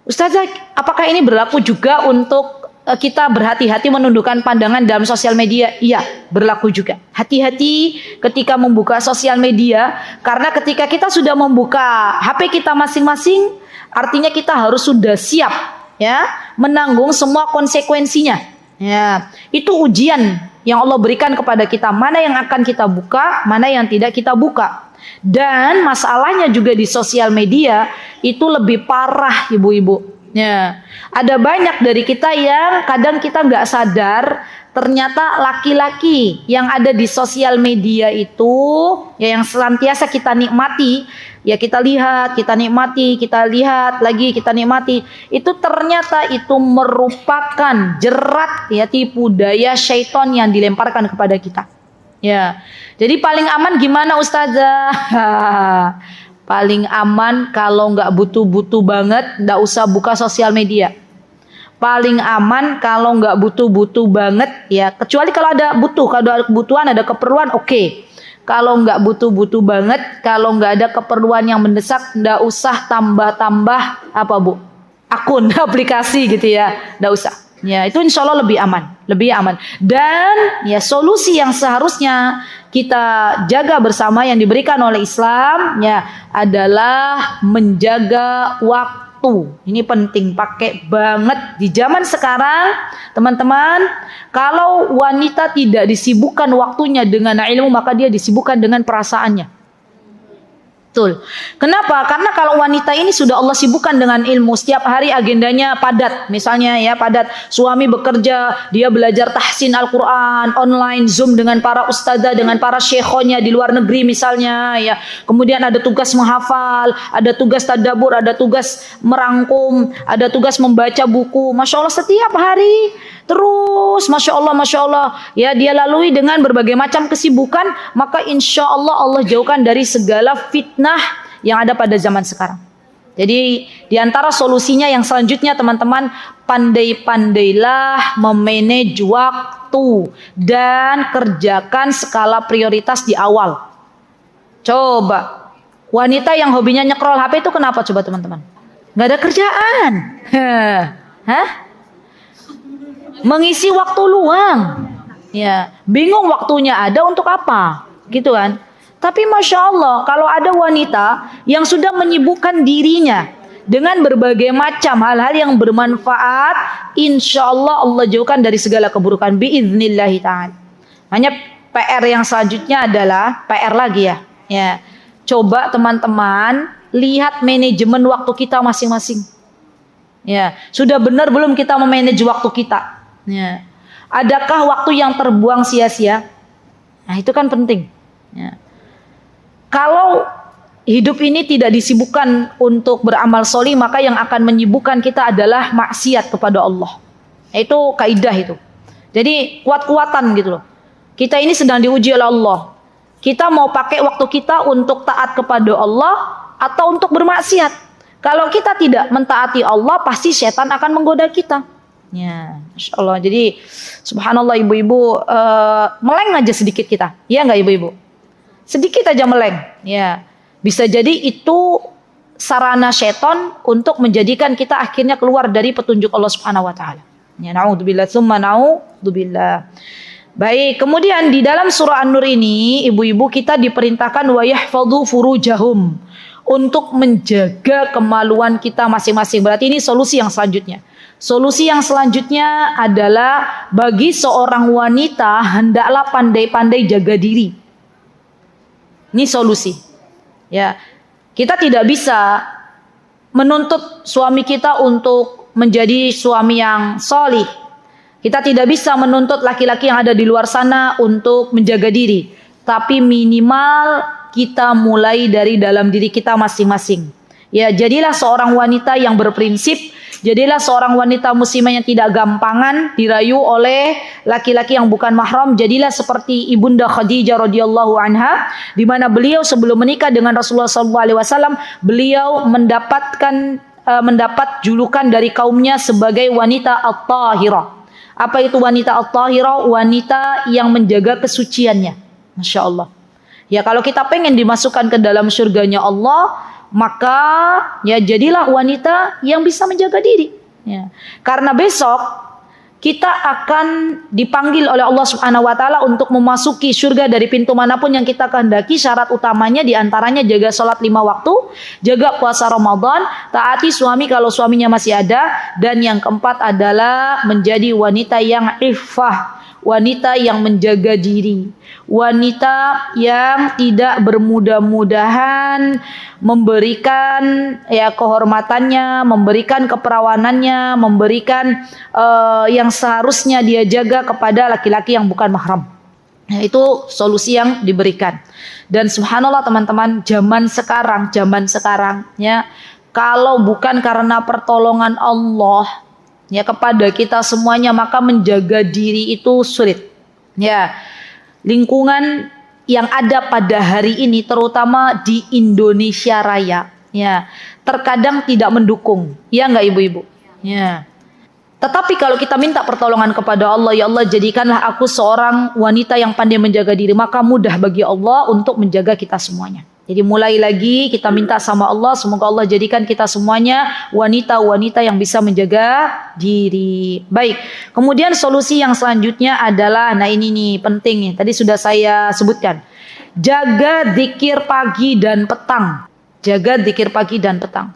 Ustazah, apakah ini berlaku juga untuk kita berhati-hati menundukkan pandangan dalam sosial media? Iya, berlaku juga. Hati-hati ketika membuka sosial media, karena ketika kita sudah membuka HP kita masing-masing, artinya kita harus sudah siap ya menanggung semua konsekuensinya. Ya, itu ujian yang Allah berikan kepada kita, mana yang akan kita buka, mana yang tidak kita buka. Dan masalahnya juga di sosial media itu lebih parah ibu-ibu. Ya, ada banyak dari kita yang kadang kita nggak sadar ternyata laki-laki yang ada di sosial media itu ya yang senantiasa kita nikmati, ya kita lihat, kita nikmati, kita lihat lagi, kita nikmati, itu ternyata itu merupakan jerat ya tipu daya syaitan yang dilemparkan kepada kita. Ya. Jadi paling aman gimana Ustazah? Paling aman kalau nggak butuh-butuh banget, nggak usah buka sosial media. Paling aman kalau nggak butuh-butuh banget ya, kecuali kalau ada butuh, kalau ada kebutuhan, ada keperluan, oke. Kalau nggak butuh-butuh banget, kalau nggak ada keperluan yang mendesak, nggak usah tambah-tambah apa Bu? Akun aplikasi gitu ya, nggak usah. Ya itu insya Allah lebih aman, lebih aman. Dan ya solusi yang seharusnya kita jaga bersama yang diberikan oleh Islam ya adalah menjaga waktu. Ini penting, pakai banget di zaman sekarang teman-teman. Kalau wanita tidak disibukkan waktunya dengan ilmu, maka dia disibukkan dengan perasaannya. Betul. Kenapa? Karena kalau wanita ini sudah Allah sibukkan dengan ilmu, setiap hari agendanya padat, misalnya ya padat, suami bekerja, dia belajar tahsin Al-Quran, online, Zoom dengan para ustadzah, dengan para syekhonya di luar negeri misalnya ya. Kemudian ada tugas menghafal, ada tugas tadabbur, ada tugas merangkum, ada tugas membaca buku. Masya Allah setiap hari terus, Masya Allah ya dia lalui dengan berbagai macam kesibukan, maka insya Allah Allah jauhkan dari segala fitnah yang ada pada zaman sekarang. Jadi diantara solusinya yang selanjutnya teman-teman, pandai-pandailah memanage waktu dan kerjakan skala prioritas di awal. Coba wanita yang hobinya nyekrol HP itu kenapa coba teman-teman? Gak ada kerjaan. Hah? Mengisi waktu luang, ya bingung waktunya ada untuk apa, gitu kan? Tapi masya Allah, kalau ada wanita yang sudah menyibukkan dirinya dengan berbagai macam hal-hal yang bermanfaat, insya Allah Allah jauhkan dari segala keburukan biidznillahi ta'ala. Hanya PR yang selanjutnya adalah PR lagi ya. Ya, coba teman-teman lihat manajemen waktu kita masing-masing. Ya, sudah benar belum kita memanage waktu kita? Ya. Adakah waktu yang terbuang sia-sia? Nah itu kan penting ya. Kalau hidup ini tidak disibukkan untuk beramal sholih, maka yang akan menyibukkan kita adalah maksiat kepada Allah. Itu kaidah itu. Jadi kuat-kuatan gitu loh. Kita ini sedang diuji oleh Allah. Kita mau pakai waktu kita untuk taat kepada Allah atau untuk bermaksiat. Kalau kita tidak mentaati Allah, pasti setan akan menggoda kita. Ya, Masya Allah. Jadi subhanallah ibu-ibu, meleng aja sedikit kita, ya nggak ibu-ibu? Sedikit aja meleng, ya bisa jadi itu sarana setan untuk menjadikan kita akhirnya keluar dari petunjuk Allah Subhanahu Wa Taala. Ya, naudzubillah, summa naudzubillah. Baik, kemudian di dalam surah An-Nur ini, ibu-ibu kita diperintahkan wa yahfadhu furujahum, untuk menjaga kemaluan kita masing-masing. Berarti ini solusi yang selanjutnya. Solusi yang selanjutnya adalah bagi seorang wanita hendaklah pandai-pandai jaga diri. Ini solusi. Ya. Kita tidak bisa menuntut suami kita untuk menjadi suami yang solih. Kita tidak bisa menuntut laki-laki yang ada di luar sana untuk menjaga diri. Tapi minimal kita mulai dari dalam diri kita masing-masing. Ya, jadilah seorang wanita yang berprinsip, jadilah seorang wanita muslimah yang tidak gampangan dirayu oleh laki-laki yang bukan mahram. Jadilah seperti Ibunda Khadijah radhiyallahu anha, di mana beliau sebelum menikah dengan Rasulullah SAW, beliau mendapat julukan dari kaumnya sebagai wanita at-tahirah. Apa itu wanita at-tahirah? Wanita yang menjaga kesuciannya. Masya Allah. Ya, kalau kita pengen dimasukkan ke dalam surganya Allah, maka ya jadilah wanita yang bisa menjaga diri. Ya. Karena besok kita akan dipanggil oleh Allah Subhanahu wa taala untuk memasuki surga dari pintu manapun yang kita kehendaki. Syarat utamanya diantaranya jaga sholat 5 waktu, jaga puasa Ramadan, taati suami kalau suaminya masih ada, dan yang keempat adalah menjadi wanita yang iffah, wanita yang menjaga diri, wanita yang tidak bermudah-mudahan memberikan ya kehormatannya, memberikan keperawanannya, memberikan yang seharusnya dia jaga kepada laki-laki yang bukan mahram. Nah, itu solusi yang diberikan. Dan subhanallah teman-teman, zaman sekarang ya, kalau bukan karena pertolongan Allah ya kepada kita semuanya, maka menjaga diri itu sulit. Ya, lingkungan yang ada pada hari ini, terutama di Indonesia Raya, ya, terkadang tidak mendukung. Ya enggak ibu-ibu? Ya. Tetapi kalau kita minta pertolongan kepada Allah, ya Allah jadikanlah aku seorang wanita yang pandai menjaga diri, maka mudah bagi Allah untuk menjaga kita semuanya. Jadi mulai lagi kita minta sama Allah, semoga Allah jadikan kita semuanya wanita-wanita yang bisa menjaga diri. Baik, kemudian solusi yang selanjutnya adalah, nah ini nih penting nih, tadi sudah saya sebutkan. Jaga zikir pagi dan petang. Jaga zikir pagi dan petang.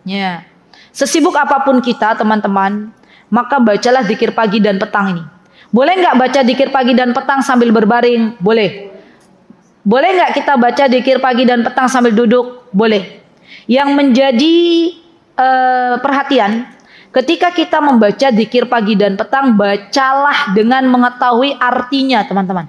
Ya. Sesibuk apapun kita teman-teman, maka bacalah zikir pagi dan petang ini. Boleh nggak baca zikir pagi dan petang sambil berbaring? Boleh. Boleh nggak kita baca zikir pagi dan petang sambil duduk? Boleh. Yang menjadi perhatian, ketika kita membaca zikir pagi dan petang, bacalah dengan mengetahui artinya teman-teman.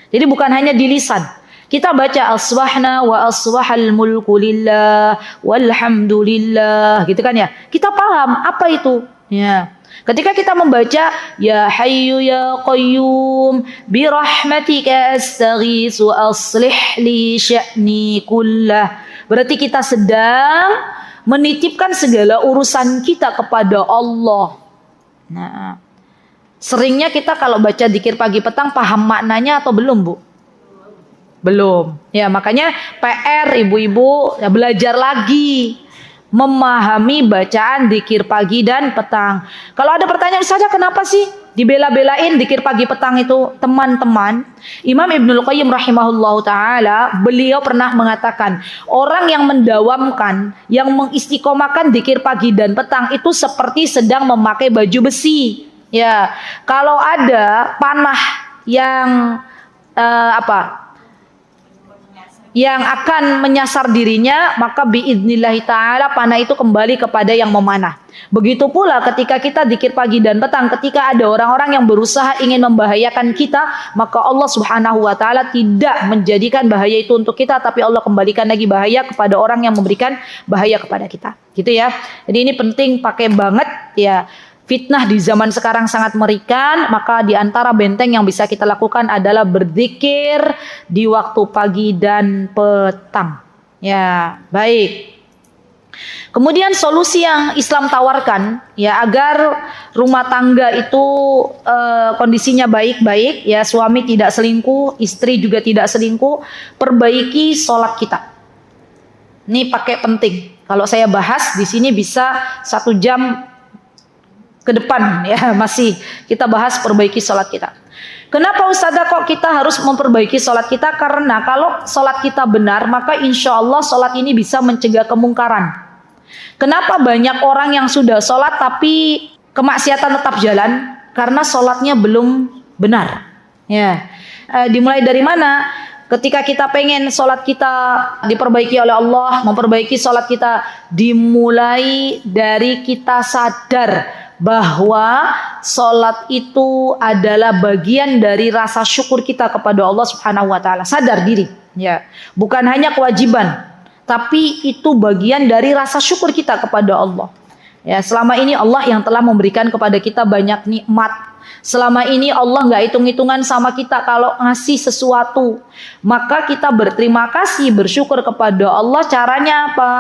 Jadi bukan hanya di lisan. Kita baca asbahna wa asbahal mulku lillah walhamdulillah, gitu kan ya. Kita paham apa itu. Ya. Ketika kita membaca ya hayyu ya qayyum bi rahmatika astaghiitsu aslih li sya'ni kullah, berarti kita sedang menitipkan segala urusan kita kepada Allah. Nah, seringnya kita kalau baca zikir pagi petang paham maknanya atau belum, Bu? Belum. Ya, makanya PR ibu-ibu ya belajar lagi memahami bacaan zikir pagi dan petang. Kalau ada pertanyaan, Ustazah kenapa sih dibela-belain zikir pagi petang itu? Teman-teman, Imam Ibnul Qayyim rahimahullahu ta'ala, beliau pernah mengatakan, orang yang mendawamkan, yang mengistiqomahkan zikir pagi dan petang itu seperti sedang memakai baju besi. Ya, kalau ada panah yang yang akan menyasar dirinya, maka biidnillahi ta'ala panah itu kembali kepada yang memanah. Begitu pula ketika kita zikir pagi dan petang, ketika ada orang-orang yang berusaha ingin membahayakan kita, maka Allah Subhanahu wa ta'ala tidak menjadikan bahaya itu untuk kita, tapi Allah kembalikan lagi bahaya kepada orang yang memberikan bahaya kepada kita. Gitu ya. Jadi ini penting, pakai banget ya. Fitnah di zaman sekarang sangat mengerikan, maka di antara benteng yang bisa kita lakukan adalah berzikir di waktu pagi dan petang. Ya, baik. Kemudian solusi yang Islam tawarkan ya agar rumah tangga itu kondisinya baik-baik, ya suami tidak selingkuh, istri juga tidak selingkuh, perbaiki sholat kita. Ini pakai penting. Kalau saya bahas di sini bisa 1 jam ke depan ya, masih kita bahas perbaiki sholat kita. Kenapa Ustazah kok kita harus memperbaiki sholat kita? Karena kalau sholat kita benar, maka insya Allah sholat ini bisa mencegah kemungkaran. Kenapa banyak orang yang sudah sholat tapi kemaksiatan tetap jalan karena sholatnya belum benar. Ya, dimulai dari mana? Ketika kita pengen sholat kita diperbaiki oleh Allah, memperbaiki sholat kita dimulai dari kita sadar bahwa sholat itu adalah bagian dari rasa syukur kita kepada Allah Subhanahu wa Ta'ala. Sadar diri, ya, bukan hanya kewajiban, tapi itu bagian dari rasa syukur kita kepada Allah. Ya, selama ini Allah yang telah memberikan kepada kita banyak nikmat. Selama ini Allah nggak hitung-hitungan sama kita kalau ngasih sesuatu. Maka kita berterima kasih, bersyukur kepada Allah. Caranya apa?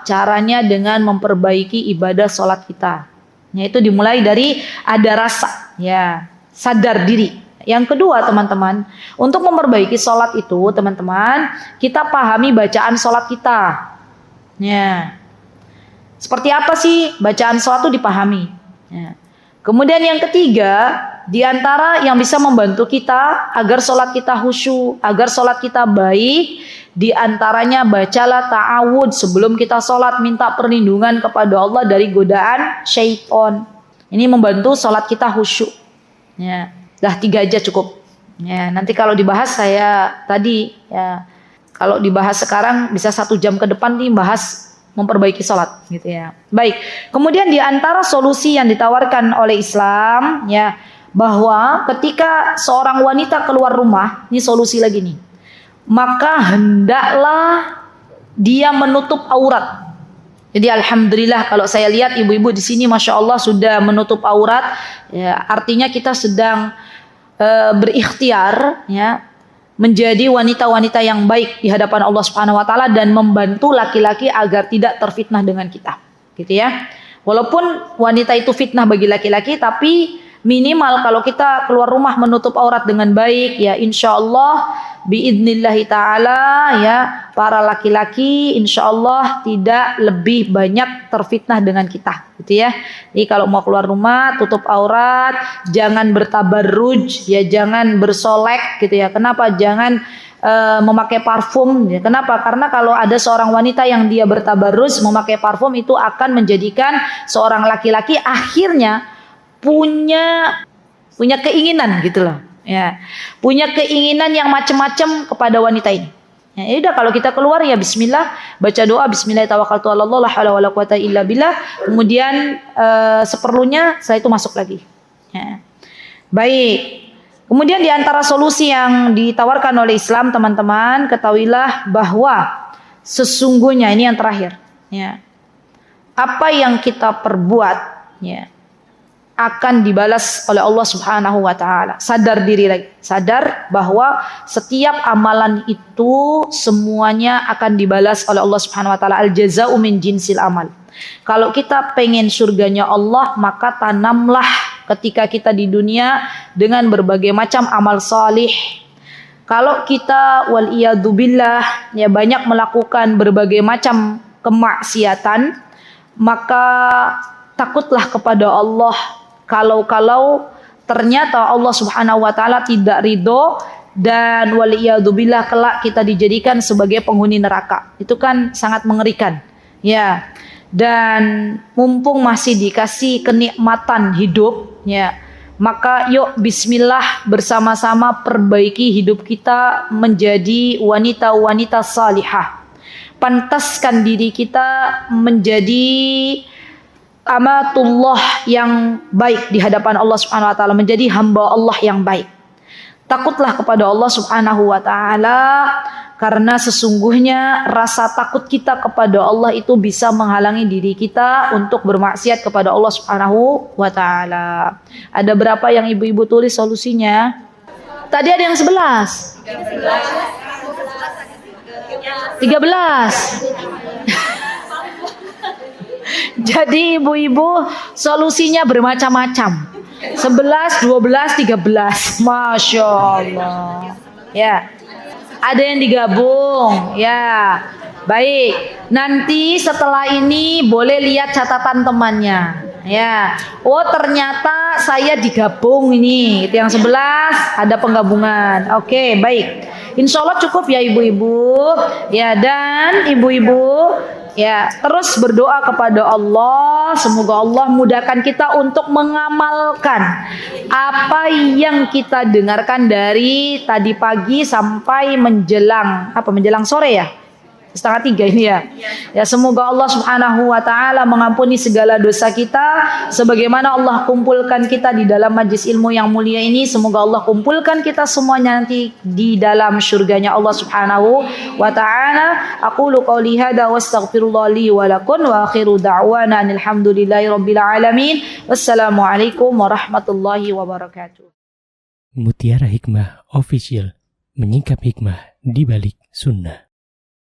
Caranya dengan memperbaiki ibadah sholat kita. Yaitu dimulai dari ada rasa, ya, sadar diri. Yang kedua teman-teman, untuk memperbaiki sholat itu teman-teman, kita pahami bacaan sholat kita. Ya. Seperti apa sih bacaan sholat itu dipahami? Ya. Kemudian yang ketiga, di antara yang bisa membantu kita agar sholat kita khusyuk, agar sholat kita baik, di antaranya bacalah ta'awud sebelum kita sholat, minta perlindungan kepada Allah dari godaan syaitan. Ini membantu sholat kita khusyuk. Ya, dah 3 aja cukup. Ya, nanti kalau dibahas saya tadi, ya, kalau dibahas sekarang bisa 1 jam ke depan nih bahas memperbaiki sholat, gitu ya. Baik. Kemudian di antara solusi yang ditawarkan oleh Islam, ya, bahwa ketika seorang wanita keluar rumah, ini solusi lagi nih, maka hendaklah dia menutup aurat. Jadi alhamdulillah kalau saya lihat ibu-ibu di sini, masya Allah sudah menutup aurat, ya, artinya kita sedang berikhtiar, ya, menjadi wanita-wanita yang baik di hadapan Allah Subhanahu wa Ta'ala dan membantu laki-laki agar tidak terfitnah dengan kita, gitu ya. Walaupun wanita itu fitnah bagi laki-laki, tapi minimal kalau kita keluar rumah menutup aurat dengan baik, ya, insya Allah biidnillahi ta'ala, ya, para laki-laki insya Allah tidak lebih banyak terfitnah dengan kita, gitu ya. Jadi kalau mau keluar rumah tutup aurat, jangan bertabarruj, ya, jangan bersolek, gitu ya. Kenapa? Jangan memakai parfum, ya. Kenapa? Karena kalau ada seorang wanita yang dia bertabarruj memakai parfum, itu akan menjadikan seorang laki-laki akhirnya punya keinginan, gitu loh, ya, punya keinginan yang macam-macam kepada wanita ini. Ya udah, kalau kita keluar ya bismillah, baca doa bismillah tawakkaltu 'ala Allah la haula wala quwata illa billah, kemudian seperlunya saya itu masuk lagi. Ya. Baik. Kemudian di antara solusi yang ditawarkan oleh Islam, teman-teman, ketahuilah bahwa sesungguhnya ini yang terakhir, ya, apa yang kita perbuat, ya, akan dibalas oleh Allah Subhanahu wa Ta'ala. Sadar diri lagi, sadar bahwa setiap amalan itu semuanya akan dibalas oleh Allah Subhanahu wa Ta'ala. Al jaza'u min jinsil amal. Kalau kita pengen surganya Allah, maka tanamlah ketika kita di dunia dengan berbagai macam amal salih. Kalau kita waliyadzubillah, ya, banyak melakukan berbagai macam kemaksiatan, maka takutlah kepada Allah. Kalau ternyata Allah Subhanahu wa Ta'ala tidak ridho dan waliyadzubillah kelak kita dijadikan sebagai penghuni neraka, itu kan sangat mengerikan, ya. Dan mumpung masih dikasih kenikmatan hidup, ya, maka yuk bismillah bersama-sama perbaiki hidup kita menjadi wanita-wanita salihah. Pantaskan diri kita menjadi amatullah yang baik di hadapan Allah Subhanahu wa Ta'ala, menjadi hamba Allah yang baik. Takutlah kepada Allah Subhanahu wa Ta'ala, karena sesungguhnya rasa takut kita kepada Allah itu bisa menghalangi diri kita untuk bermaksiat kepada Allah Subhanahu wa Ta'ala. Ada berapa yang ibu-ibu tulis solusinya? Tadi ada yang 11. 13. Jadi ibu-ibu solusinya bermacam-macam. 11, 12, 13. Masya Allah. Ya. Ada yang digabung. Ya. Baik. Nanti setelah ini boleh lihat catatan temannya. Ya. Oh, ternyata saya digabung ini. Itu yang 11 ada penggabungan. Oke, baik. Insya Allah cukup ya ibu-ibu. Ya, dan ibu-ibu ya terus berdoa kepada Allah, semoga Allah mudahkan kita untuk mengamalkan apa yang kita dengarkan dari tadi pagi sampai menjelang sore ya. 2:30 ini ya. Ya, semoga Allah Subhanahu wa taala mengampuni segala dosa kita sebagaimana Allah kumpulkan kita di dalam majlis ilmu yang mulia ini. Semoga Allah kumpulkan kita semuanya nanti di dalam surganya Allah Subhanahu wa taala. Aqulu qouli hadza wastaghfirullah li wa lakum wa akhiru da'wana alhamdulillahi rabbil alamin. Wassalamualaikum warahmatullahi wabarakatuh. Mutiara Hikmah Official, menyingkap hikmah di balik sunnah.